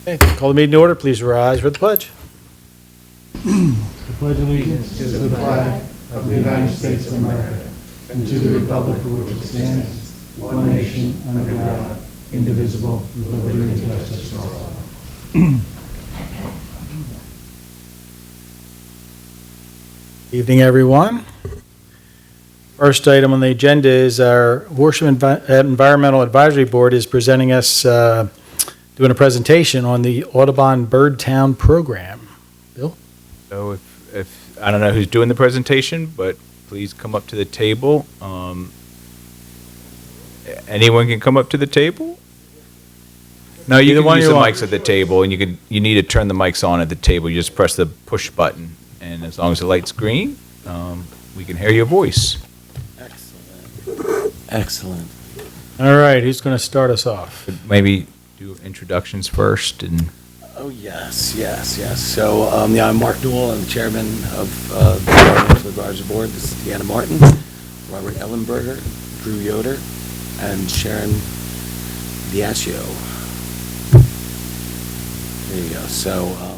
Okay, call the meeting to order. Please rise for the pledge. I pledge allegiance to the flag of the United States of America and to the republic for which it stands, one nation, under God, indivisible, with liberty and justice for all. Evening, everyone. First item on the agenda is our Horsham Environmental Advisory Board is presenting us, doing a presentation on the Audubon Bird Town program. Bill? So if I don't know who's doing the presentation, but please come up to the table. Anyone can come up to the table? No, you can use the mics at the table, and you need to turn the mics on at the table. You just press the push button, and as long as the light's green, we can hear your voice. Excellent. All right, who's going to start us off? Maybe do introductions first, and Oh, yes. So, I'm Mark Newell. I'm the chairman of the Environmental Advisory Board. This is Deanna Martin, Robert Ellenberger, Drew Yoder, and Sharon Diascio. There you go. So, How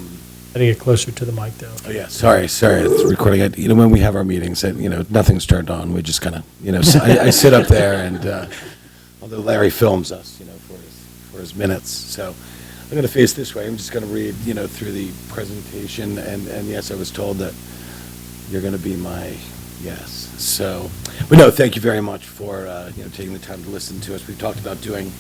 to get closer to the mic, though. oh, yeah, sorry, it's recording. When we have our meetings, nothing's turned on. We just kind of, I sit up there and, although Larry films us, for his minutes. So I'm going to face this way. I'm just going to read, through the presentation. And yes, I was told that you're going to be my yes. So, but no, thank you very much for, taking the time to listen to us. We've talked about doing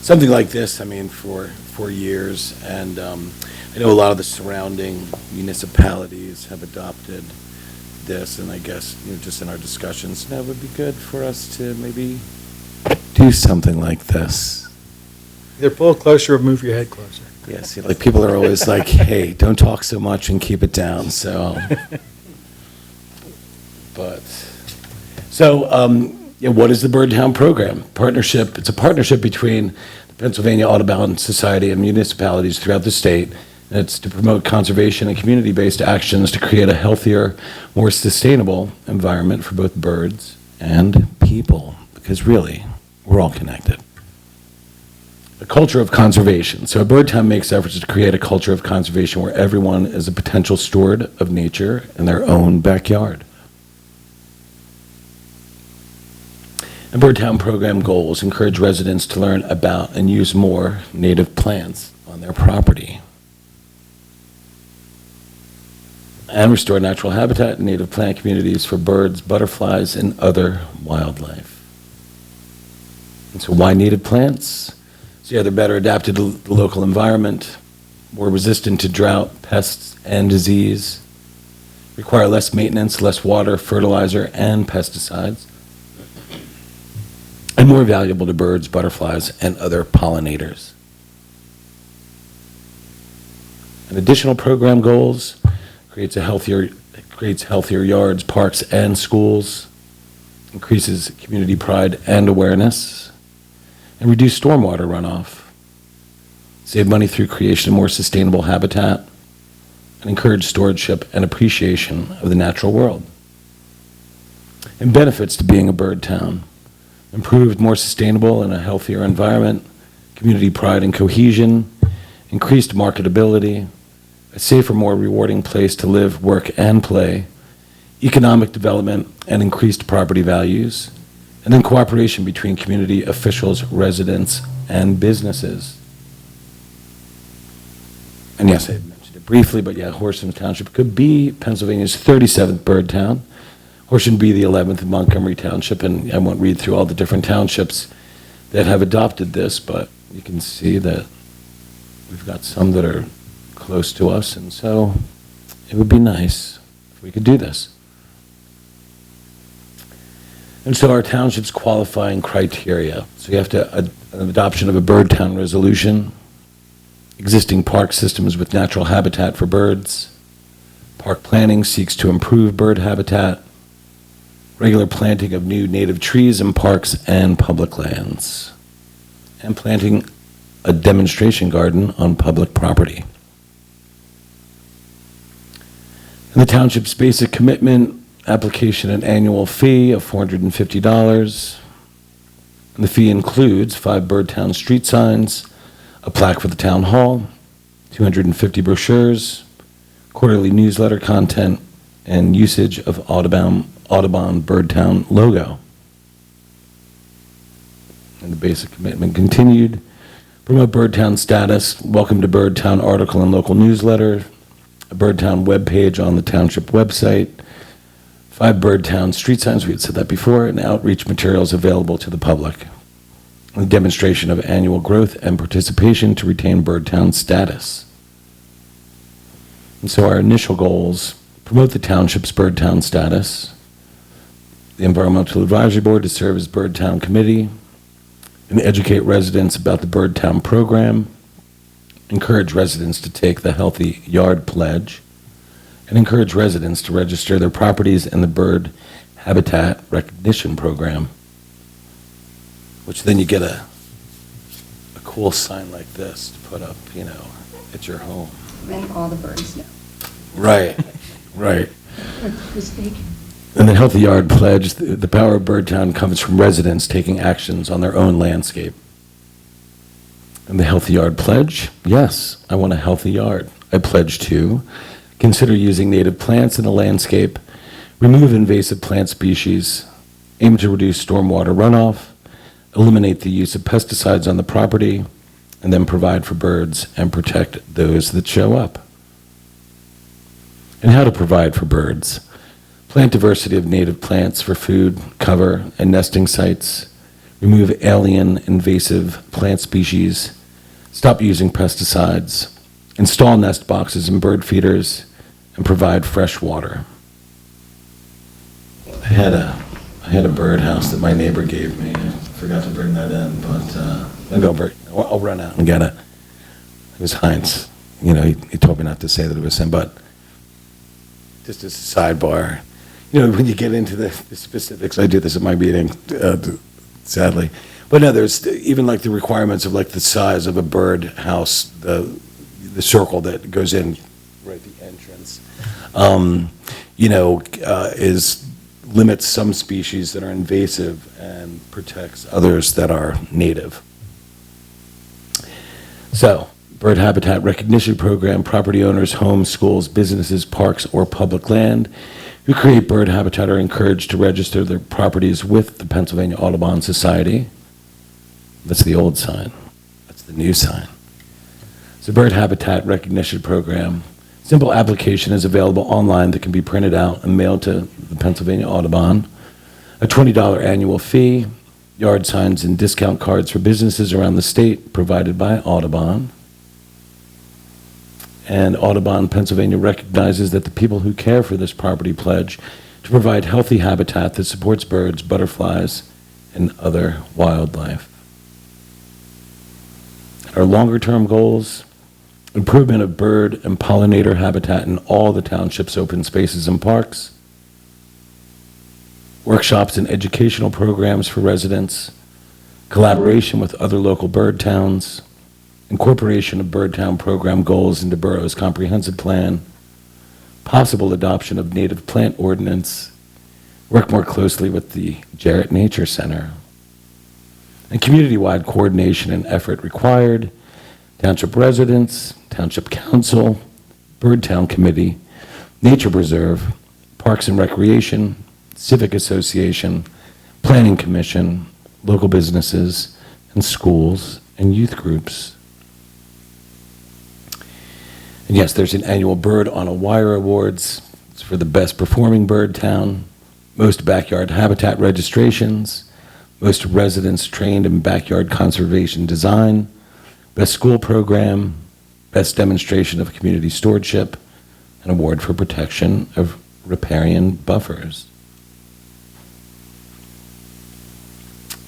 something like this, for years. And I know a lot of the surrounding municipalities have adopted this. And I guess, just in our discussions, that would be good for us to maybe do something like this. Either pull closer or move your head closer. Yeah, see, like people are always like, hey, don't talk so much and keep it down, so. What is the Bird Town program? It's a partnership between the Pennsylvania Audubon Society and municipalities throughout the state. And it's to promote conservation and community-based actions to create a healthier, more sustainable environment for both birds and people, because really, we're all connected. A culture of conservation. So Bird Town makes efforts to create a culture of conservation where everyone is a potential steward of nature in their own backyard. And Bird Town program goals encourage residents to learn about and use more native plants on their property. And restore natural habitat and native plant communities for birds, butterflies, and other wildlife. And so why native plants? So they're better adapted to the local environment, more resistant to drought, pests, and disease, require less maintenance, less water, fertilizer, and pesticides, and more valuable to birds, butterflies, and other pollinators. And additional program goals creates healthier yards, parks, and schools, increases community pride and awareness, and reduce stormwater runoff, save money through creation of more sustainable habitat, and encourage stewardship and appreciation of the natural world. And benefits to being a bird town: improved, more sustainable, and a healthier environment, community pride and cohesion, increased marketability, a safer, more rewarding place to live, work, and play, economic development, and increased property values, and then cooperation between community officials, residents, and businesses. And yes, I mentioned it briefly, but yeah, Horsham Township could be Pennsylvania's 37th bird town. Horsham would be the 11th in Montgomery Township, and I won't read through all the different townships that have adopted this, but you can see that we've got some that are close to us, and so it would be nice if we could do this. And so our township's qualifying criteria. So you have to, an adoption of a bird town resolution, existing park systems with natural habitat for birds, park planning seeks to improve bird habitat, regular planting of new native trees in parks and public lands, and planting a demonstration garden on public property. And the township's basic commitment: application and annual fee of $450. And the fee includes 5 Bird Town street signs, a plaque for the town hall, 250 brochures, quarterly newsletter content, and usage of Audubon Birdtown logo. And the basic commitment continued. Promote Birdtown status, welcome to Birdtown article and local newsletter, a Birdtown webpage on the Township website, 5 Birdtown street signs, we had said that before, and outreach materials available to the public. A demonstration of annual growth and participation to retain Birdtown status. And so our initial goals: promote the Township's Birdtown status, the Environmental Advisory Board to serve as Birdtown Committee, and educate residents about the Birdtown program, encourage residents to take the Healthy Yard Pledge, and encourage residents to register their properties in the Bird Habitat Recognition Program, which then you get a cool sign like this to put up, at your home. And all the birds know. Right, right. Mistake. And the Healthy Yard Pledge, the power of Birdtown comes from residents taking actions on their own landscape. And the Healthy Yard Pledge, yes, I want a healthy yard. I pledge to consider using native plants in the landscape, remove invasive plant species, aim to reduce stormwater runoff, eliminate the use of pesticides on the property, and then provide for birds and protect those that show up. And how to provide for birds. Plant diversity of native plants for food, cover, and nesting sites. Remove alien invasive plant species. Stop using pesticides. Install nest boxes and bird feeders, and provide fresh water. I had a birdhouse that my neighbor gave me. I forgot to bring that in, but maybe I'll run out and get it. It was Heinz. He told me not to say that it was him, but just as a sidebar, when you get into the specifics, I do this at my meeting, sadly. But no, there's even like the requirements of like the size of a bird house, the circle that goes in right at the entrance, limits some species that are invasive and protects others that are native. So, Bird Habitat Recognition Program, property owners, homes, schools, businesses, parks, or public land who create bird habitat are encouraged to register their properties with the Pennsylvania Audubon Society. That's the old sign. That's the new sign. It's a Bird Habitat Recognition Program. Simple application is available online that can be printed out and mailed to the Pennsylvania Audubon. A $20 annual fee, yard signs and discount cards for businesses around the state provided by Audubon. And Audubon, Pennsylvania recognizes that the people who care for this property pledge to provide healthy habitat that supports birds, butterflies, and other wildlife. Our longer-term goals: improvement of bird and pollinator habitat in all the township's open spaces and parks, workshops and educational programs for residents, collaboration with other local bird towns, incorporation of Birdtown program goals into borough's comprehensive plan, possible adoption of native plant ordinance, work more closely with the Jarrett Nature Center, and community-wide coordination and effort required. Township residents, Township Council, Birdtown Committee, Nature Preserve, Parks and Recreation, Civic Association, Planning Commission, local businesses, and schools and youth groups. And yes, there's an annual Bird on a Wire Awards. It's for the best performing bird town, most backyard habitat registrations, most residents trained in backyard conservation design, best school program, best demonstration of community stewardship, an award for protection of riparian buffers.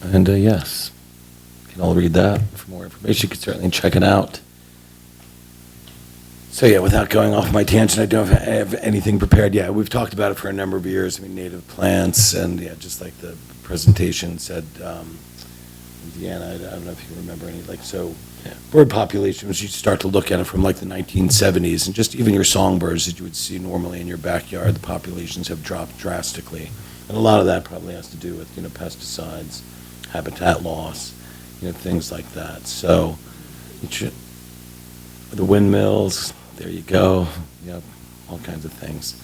And yes, you can all read that. For more information, you can certainly check it out. So yeah, without going off my tangent, I don't have anything prepared. Yeah, we've talked about it for a number of years. I mean, native plants, and yeah, just like the presentation said, Deanna, I don't know if you remember any, bird populations, you start to look at it from like the 1970s, and just even your songbirds that you would see normally in your backyard, the populations have dropped drastically. And a lot of that probably has to do with, pesticides, habitat loss, things like that. So it should, the windmills, there you go, all kinds of things.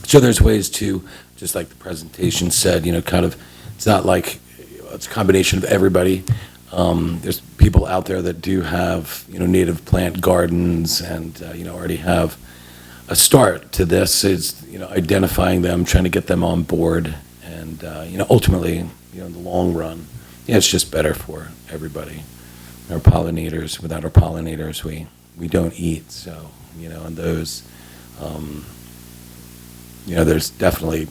So there's ways to, just like the presentation said, kind of, it's not like, it's a combination of everybody. There's people out there that do have, native plant gardens and, already have a start to this. It's, identifying them, trying to get them on board, and, ultimately, in the long run, it's just better for everybody. Our pollinators, without our pollinators, we don't eat, so, and those, there's definitely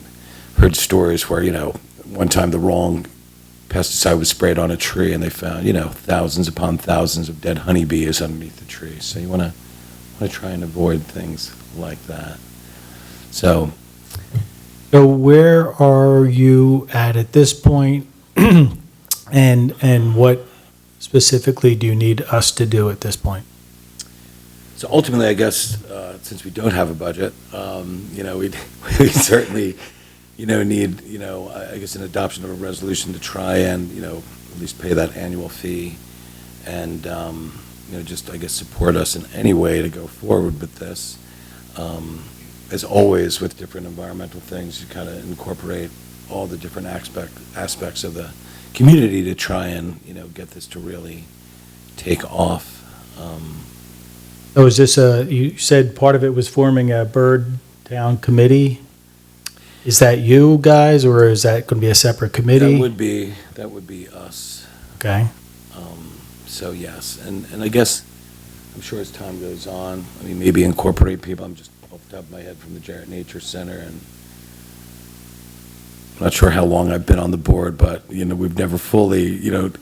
heard stories where, one time the wrong pesticide was sprayed on a tree and they found, thousands upon thousands of dead honeybees underneath the tree. So you want to try and avoid things like that. So where are you at this point? And what specifically do you need us to do at this point? So ultimately, I guess, since we don't have a budget, we certainly, need, I guess, an adoption of a resolution to try and, at least pay that annual fee and, just, I guess, support us in any way to go forward with this. As always, with different environmental things, you kind of incorporate all the different aspects of the community to try and, get this to really take off. So is this you said part of it was forming a bird town committee? Is that you guys, or is that going to be a separate committee? That would be us. Okay. So yes, and I guess, I'm sure as time goes on, maybe incorporate people, I'm just off the top of my head from the Jarrett Nature Center, and I'm not sure how long I've been on the board, but, we've never fully, like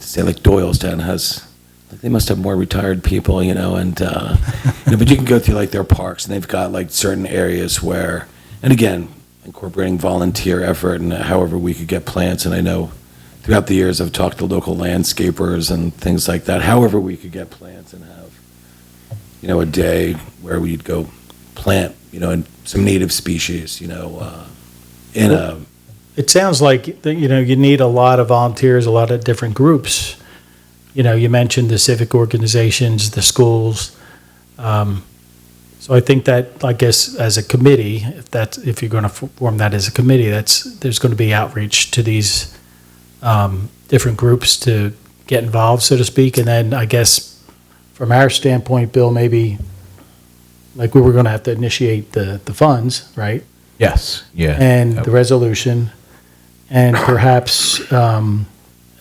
to say, like Doylestown has, like, they must have more retired people, and, but you can go through, like, their parks, and they've got, like, certain areas where, and again, incorporating volunteer effort and however we could get plants, and I know throughout the years I've talked to local landscapers and things like that, however we could get plants and have, a day where we'd go plant, and some native species, in a... It sounds like, you need a lot of volunteers, a lot of different groups. You mentioned the civic organizations, the schools. So I think that, I guess, as a committee, if you're going to form that as a committee, there's going to be outreach to these different groups to get involved, so to speak. And then I guess from our standpoint, Bill, maybe like we were going to have to initiate the funds, right? Yes, yeah. And the resolution, and perhaps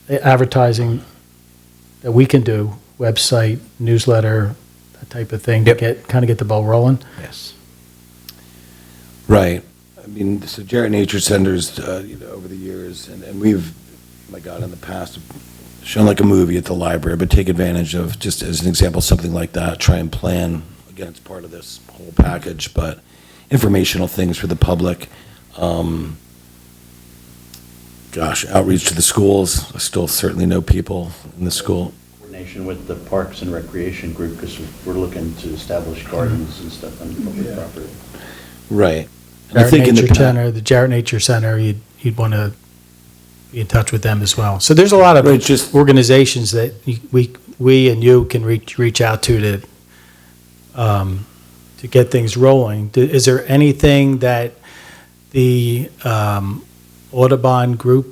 advertising that we can do, website, newsletter, that type of thing, Yep. to get the ball rolling. Yes. Right. So Jarrett Nature Centers, over the years, and we've, my God, in the past, shown like a movie at the library, but take advantage of, just as an example, something like that, try and plan, again, it's part of this whole package, but informational things for the public. Outreach to the schools. I still certainly know people in the school. Coordination with the Parks and Recreation Group, because we're looking to establish gardens and stuff on public property. Right. And I think The Jarrett Nature Center, you'd want to be in touch with them as well. So there's a lot of organizations that we and you can reach out to get things rolling. Is there anything that the Audubon group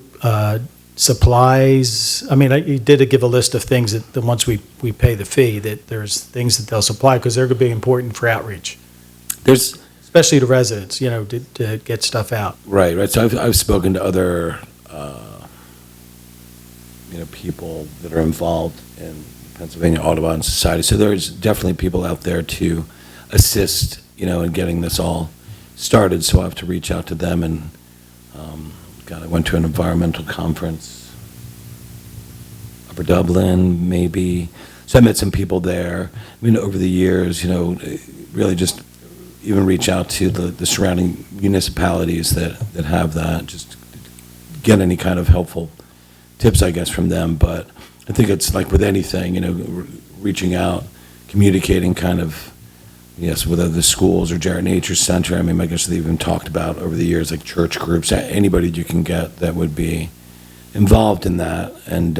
supplies? You did give a list of things that once we pay the fee, that there's things that they'll supply, because they're going to be important for outreach. Especially to residents, to get stuff out. Right. So I've spoken to other, people that are involved in Pennsylvania Audubon Society. So there's definitely people out there to assist, in getting this all started. So I have to reach out to them. And I went to an environmental conference, Upper Dublin, maybe. So I met some people there. Over the years, really just even reach out to the surrounding municipalities that have that, just get any kind of helpful tips, I guess, from them. But I think it's like with anything, reaching out, communicating kind of, yes, whether the schools or Jarrett Nature Center. I guess they've even talked about over the years, like church groups, anybody you can get that would be involved in that. And,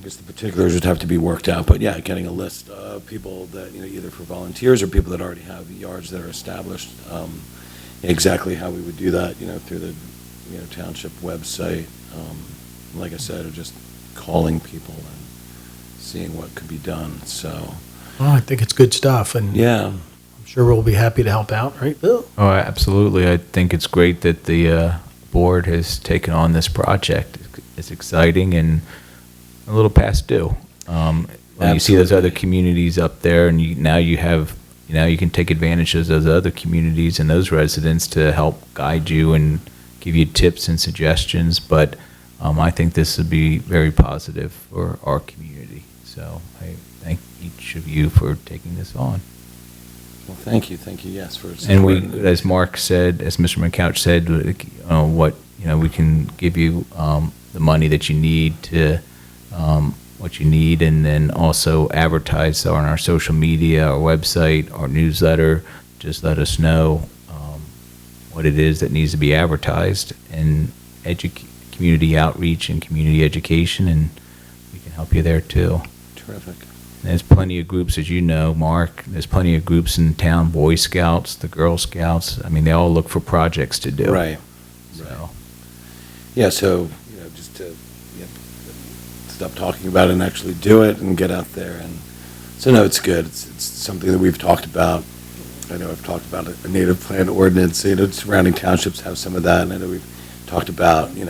guess the particulars would have to be worked out, but yeah, getting a list of people that, either for volunteers or people that already have yards that are established, exactly how we would do that, through the, township website. Like I said, or just calling people and seeing what could be done, so, Well, I think it's good stuff, and yeah. I'm sure we'll be happy to help out, right, Bill? Oh, absolutely. I think it's great that the board has taken on this project. It's exciting and a little past due. When you see those other communities up there, and now you can take advantage of those other communities and those residents to help guide you and give you tips and suggestions. But I think this would be very positive for our community. So I thank each of you for taking this on. Well, thank you, yes, for. And we, as Mark said, as Mr. McCouch said, we can give you the money that you need to, what you need, and then also advertise on our social media, our website, our newsletter. Just let us know what it is that needs to be advertised, and community outreach and community education, and we can help you there too. Terrific. There's plenty of groups, as you know, Mark, there's plenty of groups in town, Boy Scouts, the Girl Scouts. I mean, they all look for projects to do. Right. So, Yeah, so, just to stop talking about it and actually do it and get out there. And so, no, it's good. It's something that we've talked about. I know I've talked about a native plant ordinance. Surrounding townships have some of that. And I know we've talked about, you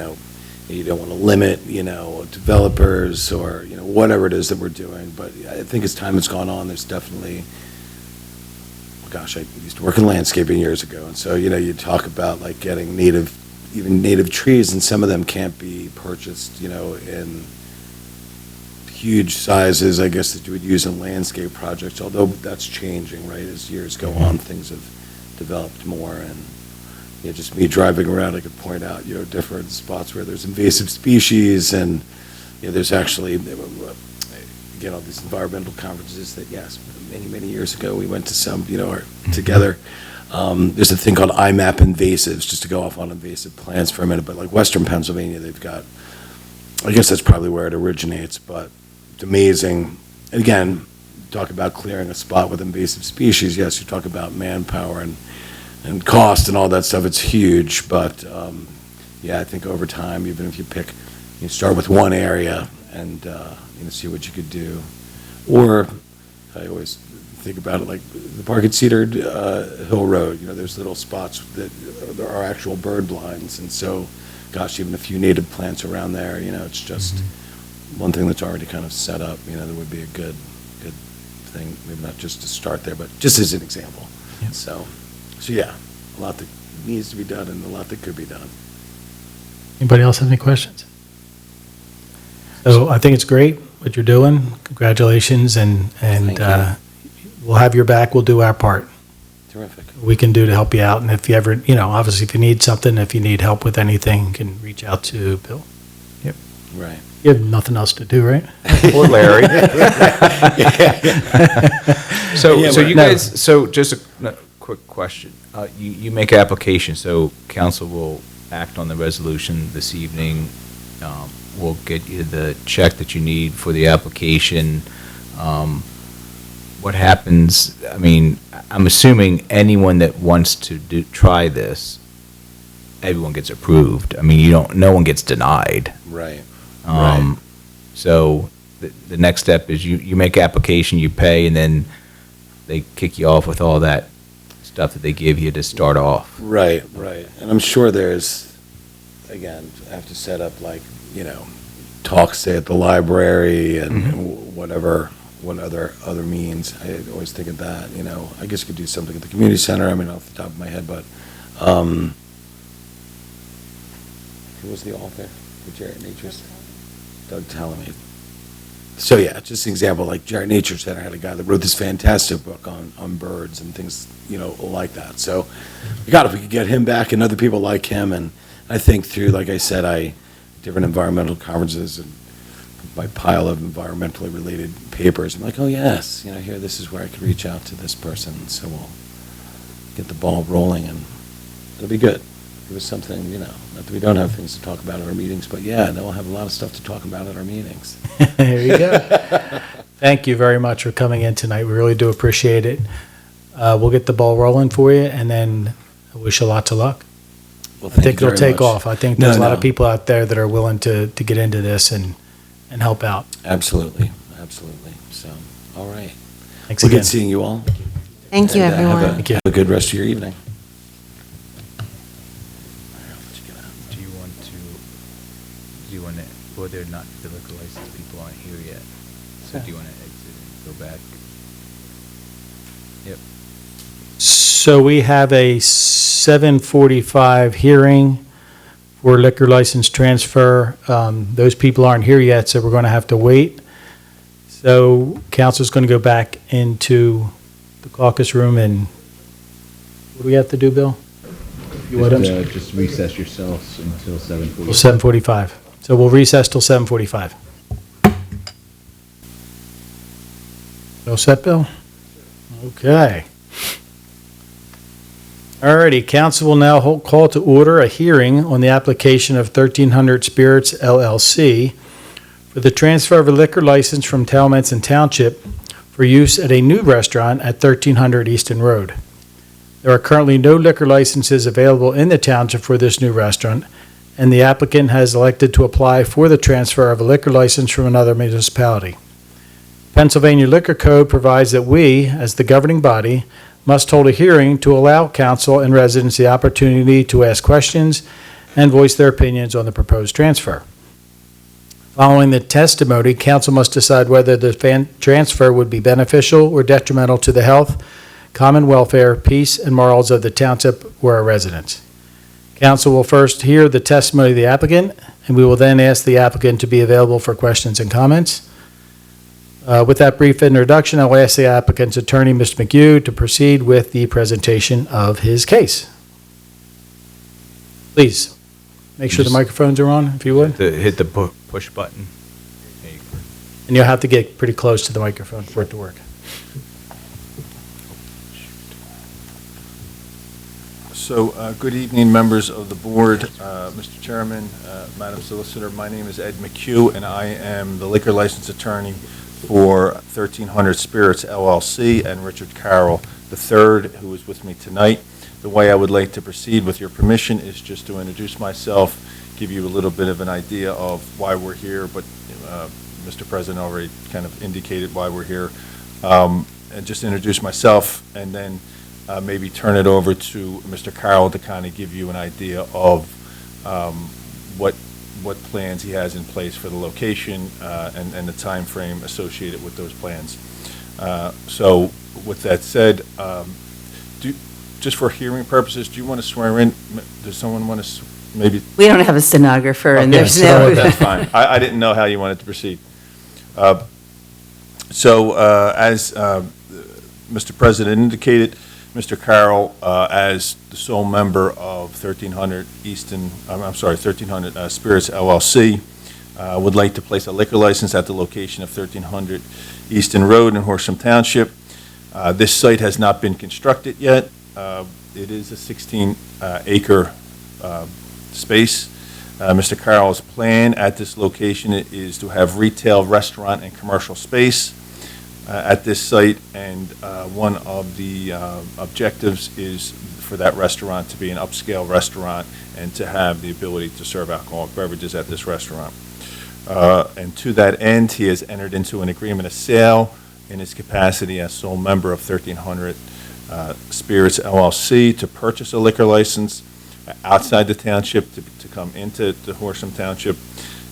don't want to limit, developers or, whatever it is that we're doing. But I think as time has gone on, there's definitely, gosh, I used to work in landscaping years ago. And so, you talk about like getting even native trees, and some of them can't be purchased, in huge sizes, I guess, that you would use in landscape projects, although that's changing, right? As years go on, things have developed more, and just me driving around, I could point out, different spots where there's invasive species, and there's actually, again, all these environmental conferences that, yes, many, many years ago, we went to some, together. There's a thing called IMAP invasives, just to go off on invasive plants for a minute, but like Western Pennsylvania, they've got, I guess that's probably where it originates, but it's amazing. And again, talk about clearing a spot with invasive species. Yes, you talk about manpower and cost and all that stuff. It's huge, but yeah, I think over time, even if you start with one area and see what you could do. Or I always think about it like the park at Cedar Hill Road. There's little spots that there are actual bird blinds, and so, gosh, even a few native plants around there. It's just one thing that's already kind of set up. That would be a good thing. Maybe not just to start there, but just as an example. Yeah. So yeah, a lot that needs to be done and a lot that could be done. Anybody else have any questions? So I think it's great what you're doing. Congratulations, and Thank you. We'll have your back. We'll do our part. Terrific. We can do to help you out. And if you ever, obviously if you need something, if you need help with anything, you can reach out to Bill. Right. You have nothing else to do, right? or Larry. So you No. guys, just a quick question. You make application, so council will act on the resolution this evening. We'll get you the check that you need for the application. What happens, I mean, I'm assuming anyone that wants to try this, everyone gets approved. I mean, no one gets denied. Right. So the next step is you make application, you pay, and then they kick you off with all that stuff that they give you to start off. Right. And I'm sure there's, again, I have to set up like, talks, say, at the library and whatever, what other means. I always think of that, I guess you could do something at the community center, I mean, off the top of my head, but, who was the author for Jarrett Nature's? Doug Tallamy. So yeah, just an example, like Jarrett Nature Center had a guy that wrote this fantastic book on birds and things, like that. So, if we could get him back and other people like him, and I think through, like I said, different environmental conferences and my pile of environmentally related papers, I'm like, oh yes, here, this is where I could reach out to this person. So we'll get the ball rolling, and it'll be good. give us something, not that we don't have things to talk about at our meetings, but yeah, then we'll have a lot of stuff to talk about at our meetings. There you go. Thank you very much for coming in tonight. We really do appreciate it. We'll get the ball rolling for you, and then I wish you lots of luck. Well, I thank think you it'll very take much. off. I think there's a lot of No. people out there that are willing to get into this and help out. Absolutely. So, all right. Thanks Well, again. good seeing you all. Thank you, And, everyone. Thank you. Have a good rest of your evening. Do you want to, well, they're not, the liquor license people aren't here yet. So do you want to exit and go back? Yep. So we have a 7:45 hearing for liquor license transfer. Those people aren't here yet, so we're going to have to wait. So council's going to go back into the caucus room, and what do we have to do, Bill? Just recess yourselves until 7:40. Till 7:45. So we'll recess till 7:45. All set, Bill? Okay. All righty, council will now call to order a hearing on the application of 1300 Spirits LLC for the transfer of a liquor license from Talmadge Township for use at a new restaurant at 1300 Easton Road. There are currently no liquor licenses available in the township for this new restaurant, and the applicant has elected to apply for the transfer of a liquor license from another municipality. Pennsylvania Liquor Code provides that we, as the governing body, must hold a hearing to allow council and residents the opportunity to ask questions and voice their opinions on the proposed transfer. Following the testimony, council must decide whether the transfer would be beneficial or detrimental to the health, common welfare, peace, and morals of the township or our residents. Council will first hear the testimony of the applicant, and we will then ask the applicant to be available for questions and comments. With that brief introduction, I'll ask the applicant's attorney, Mr. McHugh, to proceed with the presentation of his case. Please, make sure the microphones are on, if you would. Hit the push button. There you go. And you'll have to get pretty close to the microphone for it to work. So, good evening, members of the board, Mr. Chairman, Madam Solicitor. My name is Ed McHugh, and I am the liquor license attorney for 1300 Spirits LLC, and Richard Carroll III, who is with me tonight. The way I would like to proceed, with your permission, is just to introduce myself, give you a little bit of an idea of why we're here, but Mr. President already kind of indicated why we're here, and just introduce myself, and then maybe turn it over to Mr. Carroll to kind of give you an idea of what plans he has in place for the location and the time frame associated with those plans. So with that said, just for hearing purposes, do you want to swear in? Does someone want to maybe? We don't have a stenographer, and Okay, there's sorry no. about That's fine. I didn't know how you wanted to proceed. So as Mr. President indicated, Mr. Carroll, as the sole member of 1300 1300 Spirits LLC, would like to place a liquor license at the location of 1300 Easton Road in Horsham Township. This site has not been constructed yet. It is a 16-acre space. Mr. Carroll's plan at this location is to have retail, restaurant, and commercial space at this site, and one of the objectives is for that restaurant to be an upscale restaurant and to have the ability to serve alcoholic beverages at this restaurant. And to that end, he has entered into an agreement of sale in his capacity as sole member of 1300 Spirits LLC to purchase a liquor license outside the township to come into the Horsham Township.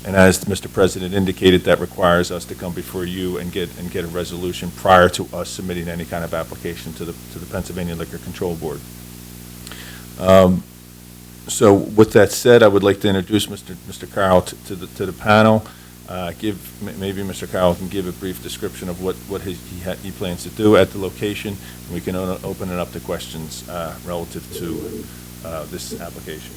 And as Mr. President indicated, that requires us to come before you and get a resolution prior to us submitting any kind of application to the Pennsylvania Liquor Control Board. So with that said, I would like to introduce Mr. Carroll to the panel. Maybe Mr. Carroll can give a brief description of what he plans to do at the location, and we can open it up to questions relative to this application.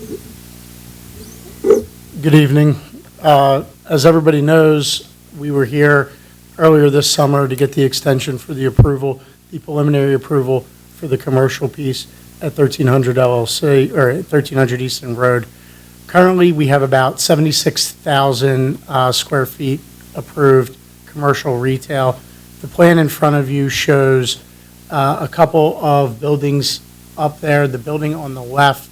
Good evening. As everybody knows, we were here earlier this summer to get the extension for the approval, the preliminary approval for the commercial piece at 1300 LLC, or at 1300 Easton Road. Currently, we have about 76,000 square feet approved commercial retail. The plan in front of you shows a couple of buildings up there. The building on the left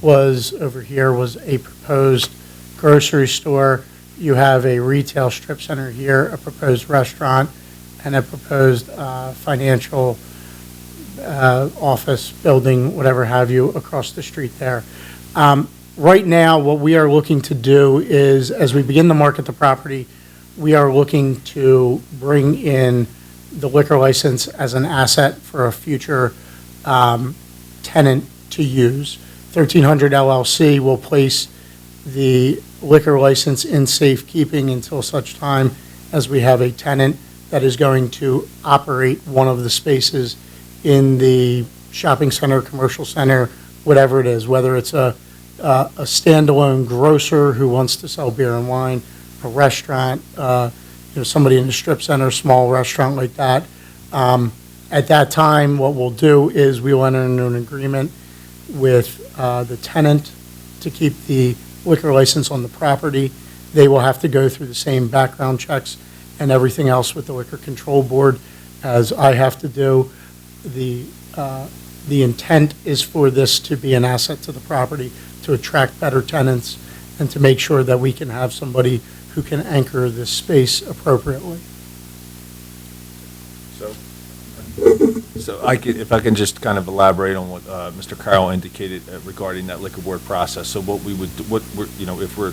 over here was a proposed grocery store. You have a retail strip center here, a proposed restaurant, and a proposed financial office building, whatever have you, across the street there. Right now, what we are looking to do is, as we begin to market the property, we are looking to bring in the liquor license as an asset for a future tenant to use. 1300 LLC will place the liquor license in safekeeping until such time as we have a tenant that is going to operate one of the spaces in the shopping center, commercial center, whatever it is, whether it's a standalone grocer who wants to sell beer and wine, a restaurant, somebody in the strip center, small restaurant like that. At that time, what we'll do is we'll enter into an agreement with the tenant to keep the liquor license on the property. They will have to go through the same background checks and everything else with the Liquor Control Board as I have to do. The intent is for this to be an asset to the property, to attract better tenants, and to make sure that we can have somebody who can anchor this space appropriately. So if I can just kind of elaborate on what Mr. Carroll indicated regarding that liquor board process. So what we would, if we're,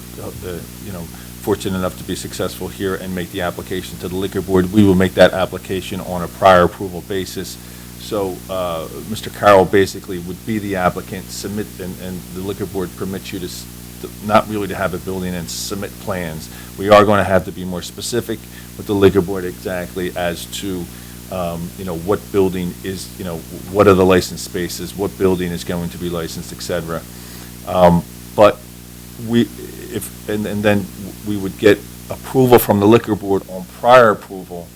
fortunate enough to be successful here and make the application to the liquor board, we will make that application on a prior approval basis. So Mr. Carroll basically would be the applicant, submit, and the liquor board permits you to not really to have a building and submit plans. We are going to have to be more specific with the liquor board exactly as to what building is, what are the licensed spaces, what building is going to be licensed, et cetera. But then we would get approval from the liquor board on prior approval.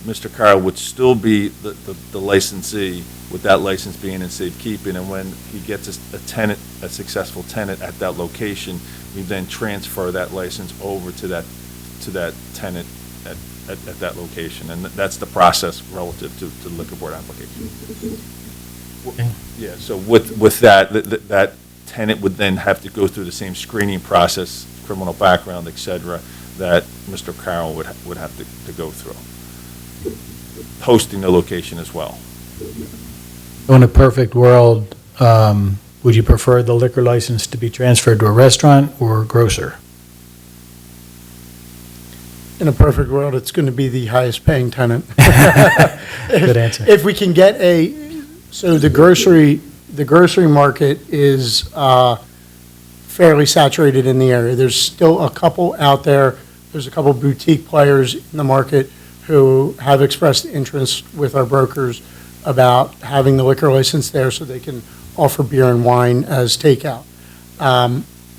Mr. Carroll would still be the licensee with that license being in safekeeping, and when he gets a tenant, a successful tenant at that location, we then transfer that license over to that tenant at that location, and that's the process relative to the liquor board application. Yeah, so with that tenant would then have to go through the same screening process, criminal background, et cetera, that Mr. Carroll would have to go through. Hosting the location as well. In a perfect world, would you prefer the liquor license to be transferred to a restaurant or a grocer? In a perfect world, it's going to be the highest paying tenant. Good answer. If we can get so the grocery market is fairly saturated in the area. There's still a couple out there. There's a couple boutique players in the market who have expressed interest with our brokers about having the liquor license there so they can offer beer and wine as takeout.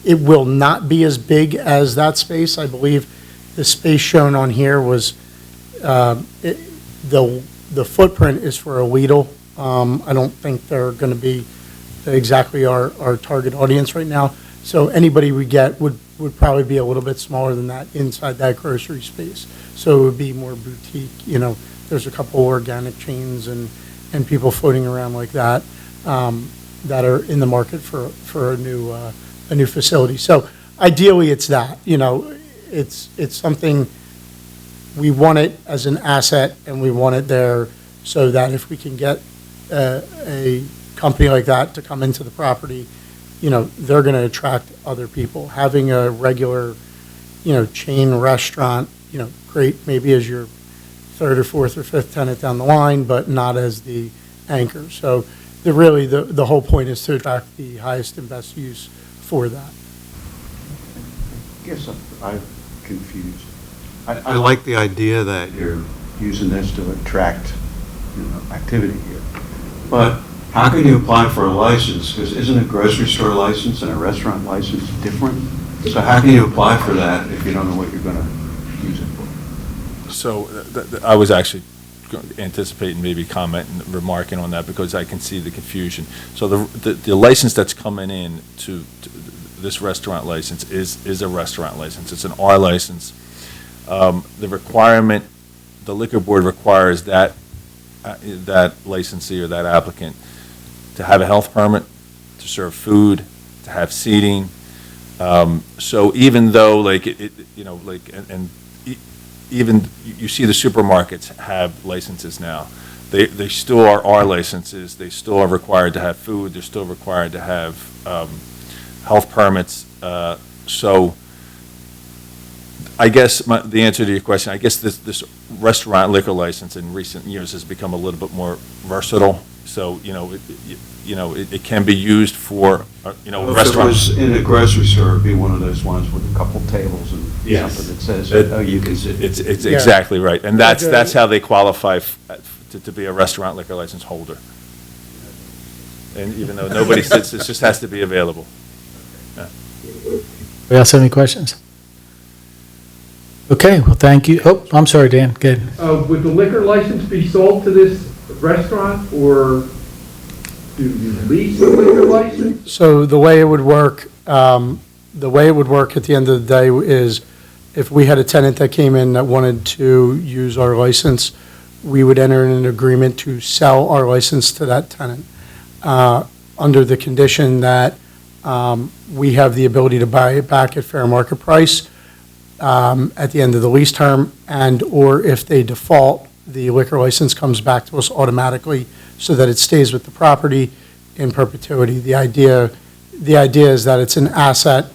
It will not be as big as that space. I believe the space shown on here was, the footprint is for a Lidl. I don't think they're going to be exactly our target audience right now. So anybody we get would probably be a little bit smaller than that inside that grocery space. So it would be more boutique. There's a couple organic chains and people floating around like that that are in the market for a new facility. So ideally, it's that. It's something, we want it as an asset, and we want it there so that if we can get a company like that to come into the property, they're going to attract other people. Having a regular, chain restaurant, great maybe as your third or fourth or fifth tenant down the line, but not as the anchor. So the whole point is to attract the highest and best use for that. I guess I'm confused. I like the idea that you're using this to attract activity here. But how can you apply for a license? Because isn't a grocery store license and a restaurant license different? So how can you apply for that if you don't know what you're going to use it for? So I was actually anticipating maybe commenting, remarking on that, because I can see the confusion. So the license that's coming in to this restaurant license is a restaurant license. It's an R license. The requirement, the liquor board requires that licensee or that applicant to have a health permit, to serve food, to have seating. So even though, like, even you see the supermarkets have licenses now, they still are our licenses. They still are required to have food. They're still required to have health permits. So I guess the answer to your question, I guess this restaurant liquor license in recent years has become a little bit more versatile. So, it can be used for, restaurants. If it was in a grocery store, it'd be one of those ones with a couple tables and something that says, oh, you can sit. It's exactly right. And that's how they qualify to be a restaurant liquor license holder. And even though nobody sits, it just has to be available. Yeah. Anybody else have any questions? Okay, well, thank you. Oh, I'm sorry, Dan, go ahead. Would the liquor license be sold to this restaurant, or do you lease the liquor license? So the way it would work at the end of the day is if we had a tenant that came in that wanted to use our license, we would enter in an agreement to sell our license to that tenant under the condition that we have the ability to buy it back at fair market price at the end of the lease term, and or if they default, the liquor license comes back to us automatically so that it stays with the property in perpetuity. The idea is that it's an asset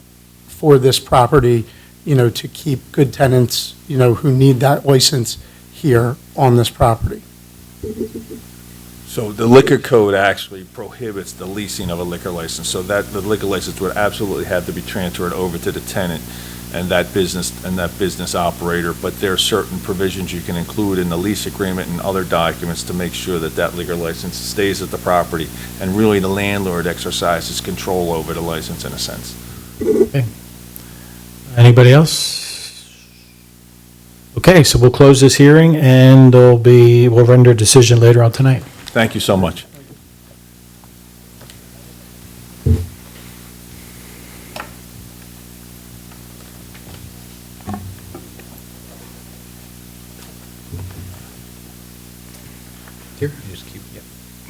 for this property, to keep good tenants, who need that license here on this property. So the liquor code actually prohibits the leasing of a liquor license, so that the liquor license would absolutely have to be transferred over to the tenant and that business operator, but there are certain provisions you can include in the lease agreement and other documents to make sure that liquor license stays at the property, and really the landlord exercises control over the license in a sense. Okay. Anybody else? Okay, so we'll close this hearing, and we'll render a decision later on tonight. Thank you so much. Here, just keep, yep.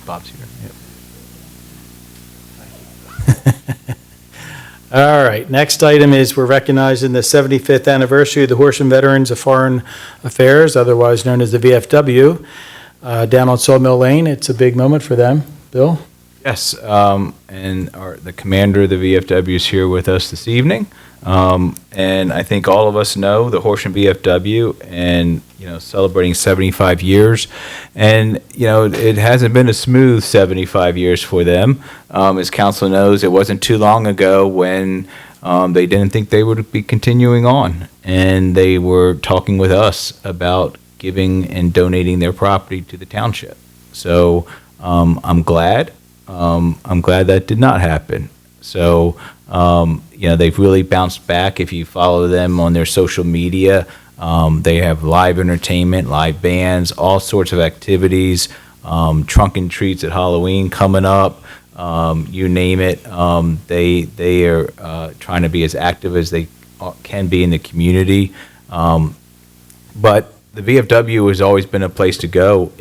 Bob's here. Yep. All right, next item is we're recognizing the 75th anniversary of the Horsham Veterans of Foreign Affairs, otherwise known as the VFW, down on Sawmill Lane. It's a big moment for them. Bill? Yes, and the commander of the VFW is here with us this evening. And I think all of us know the Horsham VFW and, celebrating 75 years. And, it hasn't been a smooth 75 years for them. As council knows, it wasn't too long ago when they didn't think they would be continuing on. And they were talking with us about giving and donating their property to the township. So I'm glad. I'm glad that did not happen. So, they've really bounced back. If you follow them on their social media, they have live entertainment, live bands, all sorts of activities, trunk and treats at Halloween coming up, you name it. They are trying to be as active as they can be in the community. But the VFW has always been a place to go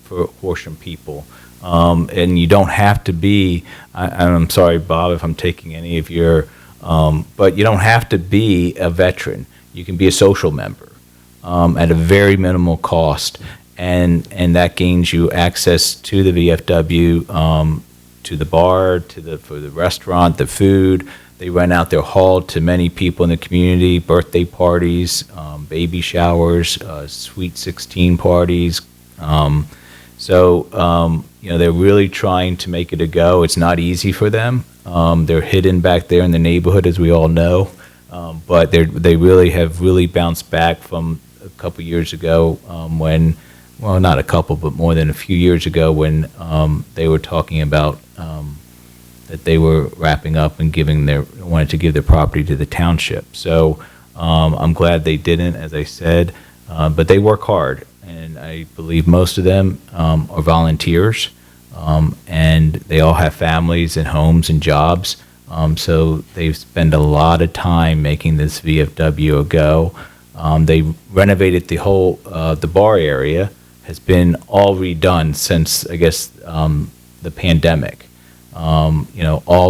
for Horsham people. And you don't have to be, I'm sorry, Bob, if I'm taking any of your, but you don't have to be a veteran. You can be a social member at a very minimal cost, and that gains you access to the VFW, to the bar, for the restaurant, the food. They rent out their hall to many people in the community, birthday parties, baby showers, sweet 16 parties. They're really trying to make it a go. It's not easy for them. They're hidden back there in the neighborhood, as we all know. But they really bounced back from a couple years ago when, well, not a couple, but more than a few years ago when they were talking about that they were wrapping up and wanted to give their property to the township. So I'm glad they didn't, as I said, but they work hard. and I believe most of them are volunteers, and they all have families and homes and jobs. So they spend a lot of time making this VFW a go. They renovated the whole, the bar area has been all redone since, I guess, the pandemic. All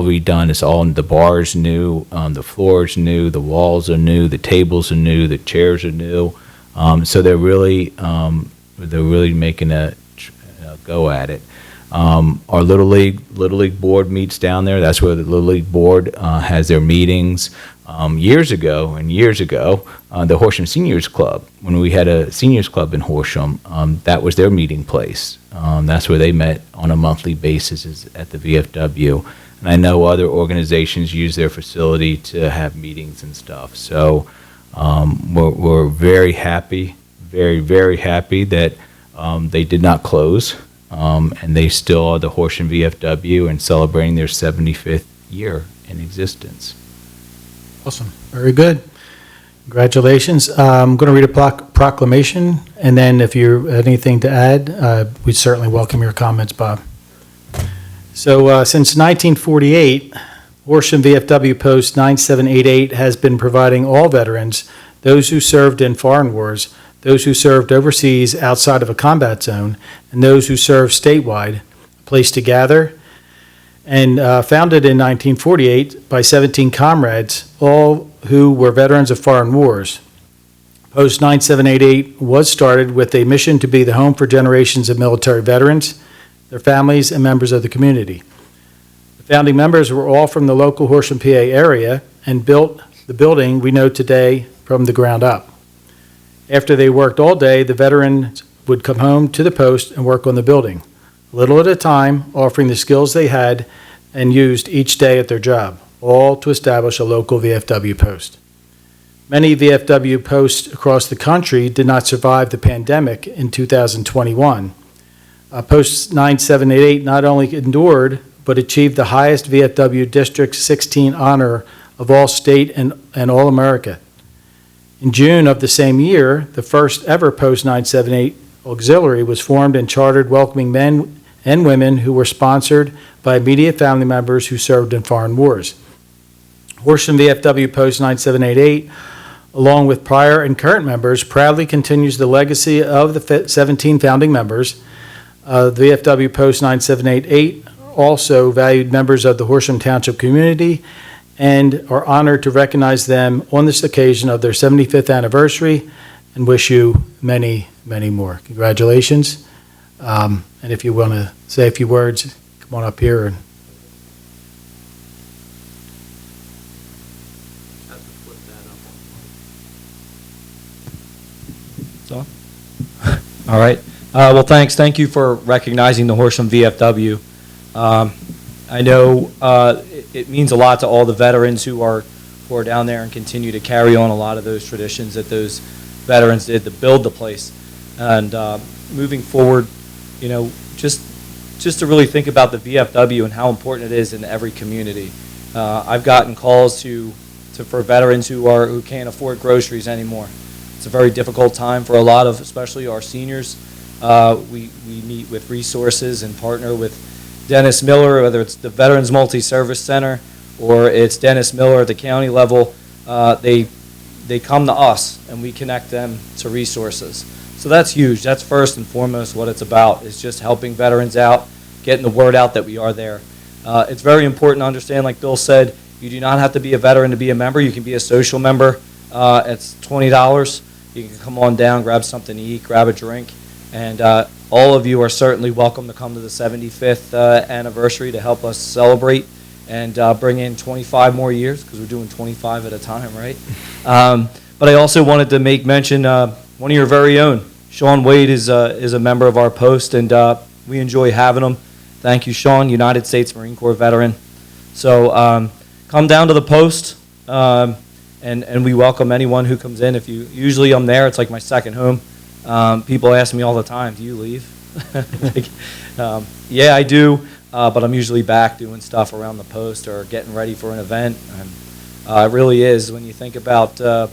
redone. It's all, the bar's new, the floor's new, the walls are new, the tables are new, the chairs are new. So they're really making a go at it. Our Little League board meets down there. That's where the Little League board has their meetings. Years ago, the Horsham Seniors Club, when we had a seniors club in Horsham, that was their meeting place. That's where they met on a monthly basis, is at the VFW. And I know other organizations use their facility to have meetings and stuff. So we're very happy, very, very happy that they did not close. And they still are the Horsham VFW and celebrating their 75th year in existence. Awesome. Very good. Congratulations. I'm going to read a proclamation, and then if you have anything to add, we certainly welcome your comments, Bob. So since 1948, Horsham VFW Post 9788 has been providing all veterans, those who served in foreign wars, those who served overseas outside of a combat zone, and those who served statewide, a place to gather. And founded in 1948 by 17 comrades, all who were veterans of foreign wars. Post 9788 was started with a mission to be the home for generations of military veterans, their families, and members of the community. The founding members were all from the local Horsham, PA area and built the building we know today from the ground up. After they worked all day, the veterans would come home to the post and work on the building, a little at a time, offering the skills they had and used each day at their job, all to establish a local VFW post. Many VFW posts across the country did not survive the pandemic in 2021. Post 9788 not only endured, but achieved the highest VFW District 16 honor of all state and all America. In June of the same year, the first ever Post 978 auxiliary was formed and chartered, welcoming men and women who were sponsored by immediate family members who served in foreign wars. Horsham VFW Post 9788, along with prior and current members, proudly continues the legacy of the 17 founding members. The VFW Post 9788 also valued members of the Horsham Township community and are honored to recognize them on this occasion of their 75th anniversary and wish you many, many more. Congratulations. And if you want to say a few words, come on up here. And All right. Well, thanks. Thank you for recognizing the Horsham VFW. I know it means a lot to all the veterans who are down there and continue to carry on a lot of those traditions that those veterans did to build the place. And moving forward, you know, just to really think about the VFW and how important it is in every community. I've gotten calls for veterans who can't afford groceries anymore. It's a very difficult time for a lot of, especially our seniors. We meet with resources and partner with Dennis Miller, whether it's the Veterans Multi-Service Center or it's Dennis Miller at the county level. They come to us and we connect them to resources. So that's huge. That's first and foremost what it's about, is just helping veterans out, getting the word out that we are there. It's very important to understand, like Bill said, you do not have to be a veteran to be a member. You can be a social member. It's $20. You can come on down, grab something to eat, grab a drink, and all of you are certainly welcome to come to the 75th anniversary to help us celebrate and bring in 25 more years, because we're doing 25 at a time, right? But I also wanted to make mention, one of your very own, Sean Wade is a member of our post, and we enjoy having him. Thank you, Sean, United States Marine Corps veteran. So come down to the post, and we welcome anyone who comes in. Usually I'm there, it's like my second home. People ask me all the time, do you leave? Yeah, I do, but I'm usually back doing stuff around the post or getting ready for an event. And it really is, when you think about a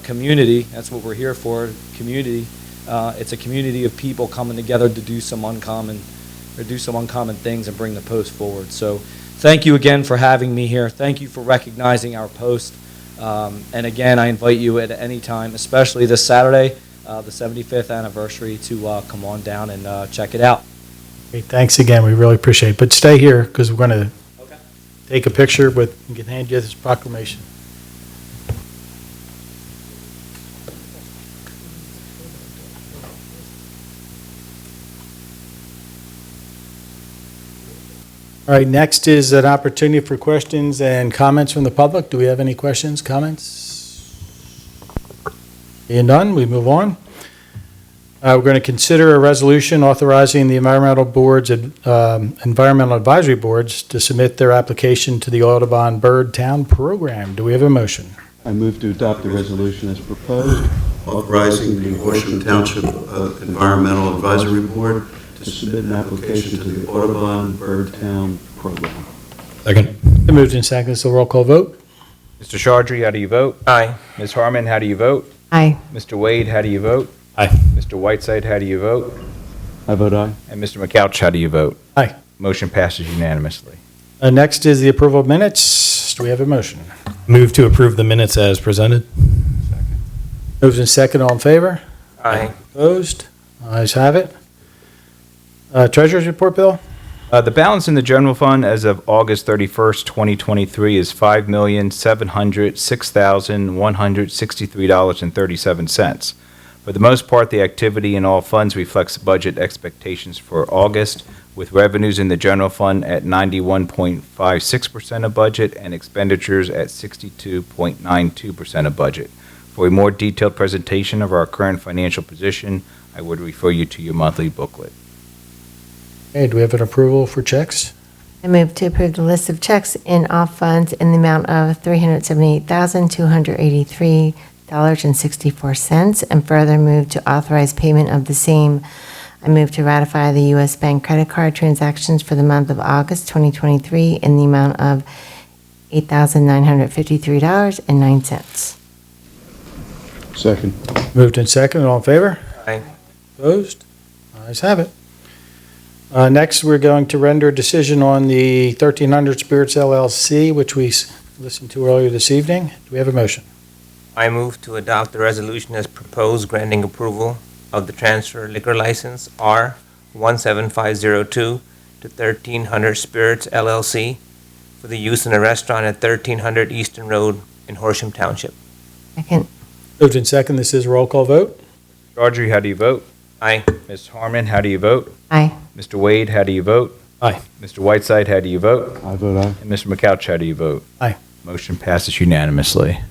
community, that's what we're here for, community. It's a community of people coming together to do some uncommon things and bring the post forward. So thank you again for having me here. Thank you for recognizing our post. And again, I invite you at any time, especially this Saturday, the 75th anniversary, to come on down and check it out. Great, thanks again, we really appreciate it. But stay here, because we're going to take a picture with, and can hand you this proclamation. All right, next is an opportunity for questions and comments from the public. Do we have any questions, comments? Being none, we move on. We're going to consider a resolution authorizing the environmental boards, environmental advisory boards to submit their application to the Audubon Bird Town Program. Do we have a motion? I move to adopt the resolution as proposed, authorizing the Horsham Township Environmental Advisory Board to submit an application to the Audubon Bird Town Program. Second. Been moved and seconded, so roll call vote. Mr. Chaudhry, how do you vote? Aye. Ms. Harmon, how do you vote? Aye. Mr. Wade, how do you vote? Aye. Mr. Whiteside, how do you vote? I vote aye. And Mr. McCouch, how do you vote? Aye. Motion passes unanimously. Next is the approval of minutes. Do we have a motion? Move to approve the minutes as presented. Moved and seconded, all in favor? Aye. Opposed? Ayes have it. Treasurer's report, Bill? The balance in the general fund as of August 31st, 2023 is $5,706,163.37. For the most part, the activity in all funds reflects budget expectations for August, with revenues in the general fund at 91.56% of budget and expenditures at 62.92% of budget. For a more detailed presentation of our current financial position, I would refer you to your monthly booklet. Okay, do we have an approval for checks? I move to approve the list of checks in all funds in the amount of $378,283.64, and further move to authorize payment of the same. I move to ratify the U.S. Bank credit card transactions for the month of August 2023 in the amount of $8,953.09. Second. Moved and seconded, all in favor? Aye. Opposed? Ayes have it. Next, we're going to render a decision on the 1300 Spirits LLC, which we listened to earlier this evening. Do we have a motion? I move to adopt the resolution as proposed granting approval of the transfer liquor license R17502 to 1300 Spirits LLC for the use in a restaurant at 1300 Eastern Road in Horsham Township. Second. Moved and seconded, this is a roll call vote. Chaudhry, how do you vote? Aye. Ms. Harmon, how do you vote? Aye. Mr. Wade, how do you vote? Aye. Mr. Whiteside, how do you vote? I vote aye. And Mr. McCouch, how do you vote? Aye. Motion passes unanimously.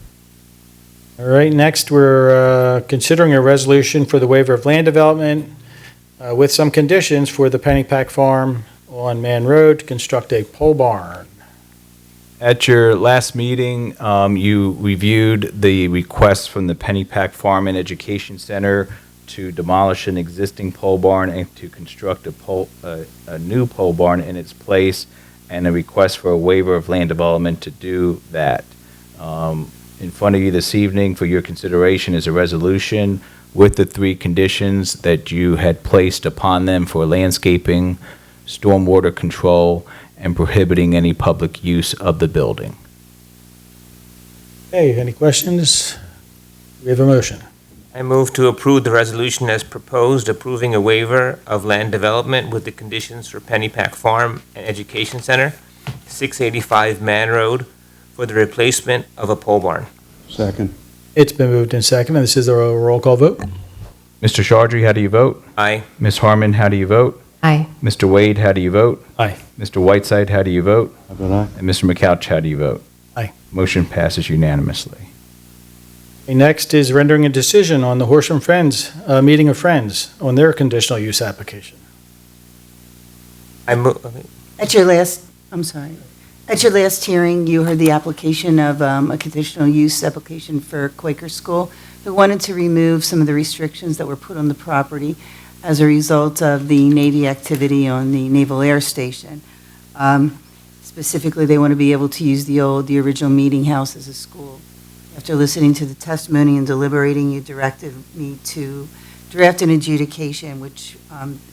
All right, next, we're considering a resolution for the waiver of land development with some conditions for the Pennypack Farm on Man Road to construct a pole barn. At your last meeting, you reviewed the request from the Pennypack Farm and Education Center to demolish an existing pole barn and to construct a new pole barn in its place, and a request for a waiver of land development to do that. In front of you this evening for your consideration is a resolution with the three conditions that you had placed upon them for landscaping, stormwater control, and prohibiting any public use of the building. Okay, any questions? We have a motion. I move to approve the resolution as proposed, approving a waiver of land development with the conditions for Pennypack Farm and Education Center, 685 Man Road, for the replacement of a pole barn. Second. It's been moved and seconded, this is a roll call vote. Mr. Chaudhry, how do you vote? Aye. Ms. Harmon, how do you vote? Aye. Mr. Wade, how do you vote? Aye. Mr. Whiteside, how do you vote? I vote aye. And Mr. McCouch, how do you vote? Aye. Motion passes unanimously. Okay, next is rendering a decision on the Horsham Friends, Meeting of Friends, on their conditional use application. I move. At your last hearing, you heard the application of a conditional use application for Quaker School. They wanted to remove some of the restrictions that were put on the property as a result of the Navy activity on the Naval Air Station. Specifically, they want to be able to use the original meeting house as a school. After listening to the testimony and deliberating, you directed me to draft an adjudication, which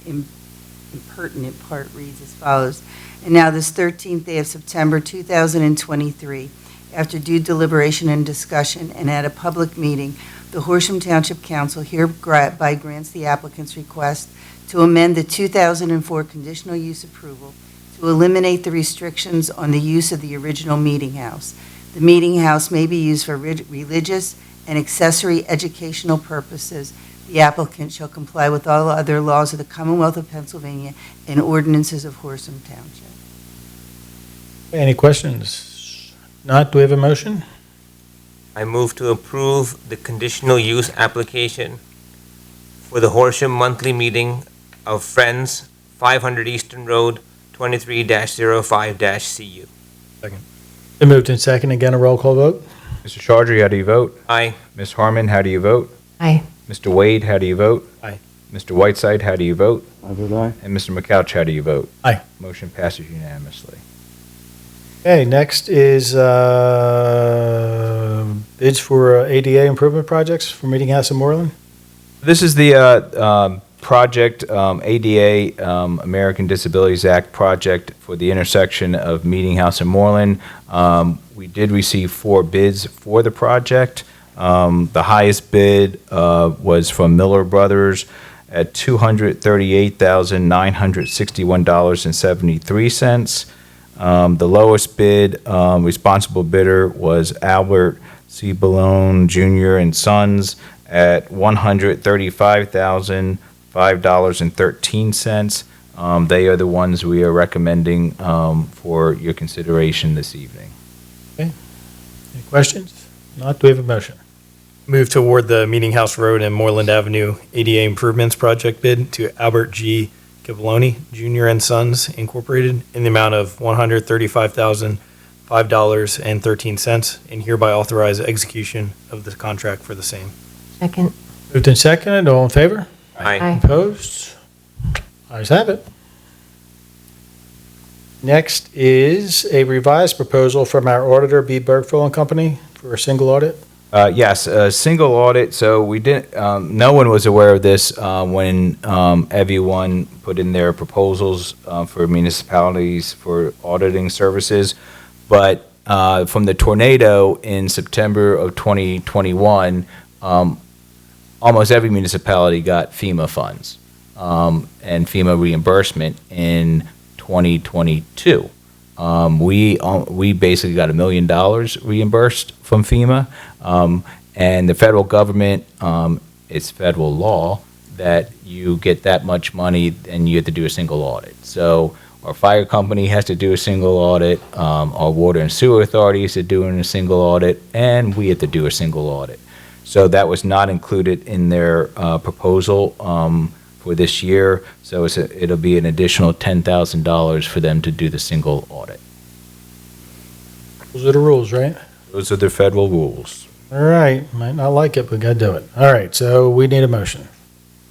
impertinent part reads as follows. And now this 13th day of September 2023, after due deliberation and discussion and at a public meeting, the Horsham Township Council hereby grants the applicant's request to amend the 2004 conditional use approval to eliminate the restrictions on the use of the original meeting house. The meeting house may be used for religious and accessory educational purposes. The applicant shall comply with all other laws of the Commonwealth of Pennsylvania and ordinances of Horsham Township. Any questions? Not, do we have a motion? I move to approve the conditional use application for the Horsham monthly meeting of Friends, 500 Eastern Road, 23-05-CU. Been moved and second. Again, a roll call vote. Mr. Chaudry, how do you vote? Aye. Ms. Harmon, how do you vote? Aye. Mr. Wade, how do you vote? Aye. Mr. Whiteside, how do you vote? I vote aye. And Mr. McCouch, how do you vote? Aye. Motion passes unanimously. Okay, next is bids for ADA improvement projects for Meeting House in Moreland. This is the project, ADA, American Disabilities Act project for the intersection of Meeting House and Moreland. We did receive 4 bids for the project. The highest bid was from Miller Brothers at $238,961.73. The lowest bid, responsible bidder was Albert C. Ballone Jr. and Sons at $135,005.13. They are the ones we are recommending for your consideration this evening. Any questions? Not, do we have a motion? Move to award the Meeting House Road and Moreland Avenue ADA Improvements Project bid to Albert G. Cavaloni Jr. and Sons Incorporated in the amount of $135,005.13 and hereby authorize execution of the contract for the same. Second. Moved and seconded. All in favor? Aye. Opposed? Ayes have it. Next is a revised proposal from our auditor, B. Bergfield and Company, for a single audit. Yes, a single audit. So we didn't. No one was aware of this when everyone put in their proposals for municipalities for auditing services. But from the tornado in September of 2021, almost every municipality got FEMA funds and FEMA reimbursement in 2022. We basically got $1 million reimbursed from FEMA, and the federal government, it's federal law that you get that much money and you have to do a single audit. So our fire company has to do a single audit, our water and sewer authorities are doing a single audit, and we have to do a single audit. So that was not included in their proposal for this year. So it'll be an additional $10,000 for them to do the single audit. Those are the rules, right? Those are the federal rules. All right. Might not like it, but got to do it. All right, so we need a motion.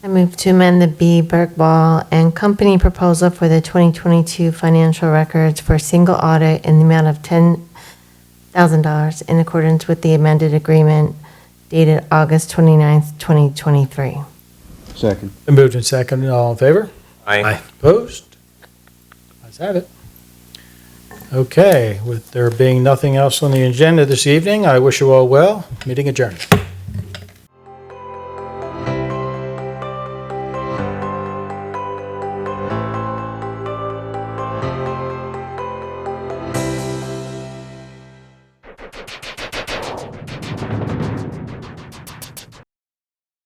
I move to amend the B. Bergball and Company proposal for the 2022 financial records for a single audit in the amount of $10,000 in accordance with the amended agreement dated August 29th, 2023. Second. Been moved and seconded. All in favor? Aye. Opposed? Ayes have it. Okay, with there being nothing else on the agenda this evening, I wish you all well. Meeting adjourned.